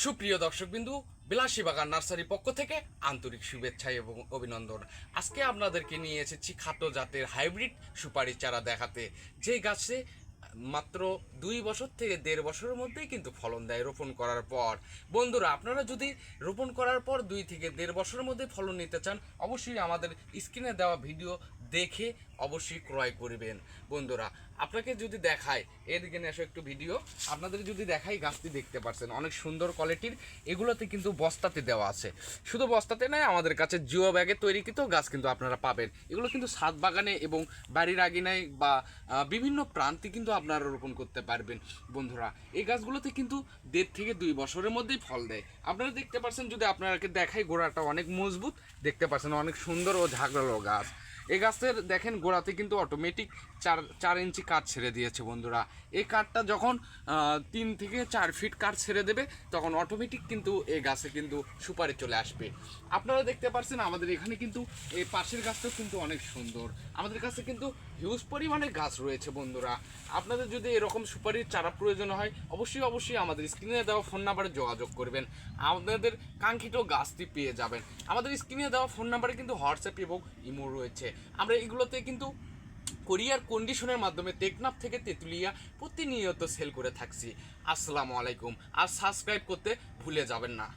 সুপ্রিয় দর্শকবিন্দু, বিলাসী বাগান নার্সারির পক্ষ থেকে আন্তরিক শুভেচ্ছা এবং অভিনন্দন। আজকে আপনাদেরকে নিয়ে এসেছি খাটো জাতের হাইব্রিড সুপারি চারা দেখাতে, যে গাছে মাত্র 2 বছর থেকে 1.5 বছরের মধ্যেই কিন্তু ফলন দেয় রোপণ করার পর। বন্ধুরা, আপনারা যদি রোপণ করার পর 2 থেকে 1.5 বছরের মধ্যে ফলন নিতে চান, অবশ্যই আমাদের স্ক্রিনে দেওয়া ভিডিও দেখে অবশ্যই ক্রয় করবেন। বন্ধুরা, আপনাকে যদি দেখায়, এদিকে নিয়ে আসো একটু ভিডিও, আপনাদের যদি দেখাই, গাছটি দেখতে পাচ্ছেন অনেক সুন্দর কোয়ালিটির। এগুলোতে কিন্তু বস্তাতে দেওয়া আছে, শুধু বস্তাতে নয়, আমাদের কাছে জিও ব্যাগে তৈরিকৃত গাছ কিন্তু আপনারা পাবেন। এগুলো কিন্তু ছাদ বাগানে এবং বাড়ির আঙিনায় বা বিভিন্ন প্রান্তে কিন্তু আপনারা রোপণ করতে পারবেন। বন্ধুরা, এই গাছগুলোতে কিন্তু 1.5 থেকে 2 বছরের মধ্যেই ফল দেয়। আপনারা দেখতে পাচ্ছেন, যদি আপনাকে দেখাই, গোড়াটা অনেক মজবুত, দেখতে পাচ্ছেন অনেক সুন্দর ও ঝাঁকড়ালো গাছ। এই গাছের দেখেন গোড়াতে কিন্তু অটোমেটিক 4 ইঞ্চি কাঠ ছেড়ে দিয়েছে। বন্ধুরা, এই কাঠটা যখন 3 থেকে 4 ফিট কাঠ ছেড়ে দেবে, তখন অটোমেটিক কিন্তু এই গাছে কিন্তু সুপারি চলে আসবে। আপনারা দেখতে পাচ্ছেন আমাদের এখানে কিন্তু এই পাশের গাছটাও কিন্তু অনেক সুন্দর। আমাদের কাছে কিন্তু হিউজ পরিমাণে গাছ রয়েছে। বন্ধুরা, আপনাদের যদি এরকম সুপারির চারা প্রয়োজন হয়, অবশ্যই আমাদের স্ক্রিনে দেওয়া ফোন নাম্বারে যোগাযোগ করবেন, আপনাদের কাঙ্ক্ষিত গাছটি পেয়ে যাবেন। আমাদের স্ক্রিনে দেওয়া ফোন নাম্বারে কিন্তু হোয়াটসঅ্যাপ এবং ইমো রয়েছে। আমরা এগুলোতে কিন্তু কোরিয়ার কন্ডিশনের মাধ্যমে টেকনাফ থেকে তেঁতুলিয়া প্রতিনিয়ত সেল করে থাকছি। আসসালামু আলাইকুম। আর সাবস্ক্রাইব করতে ভুলে যাবেন না।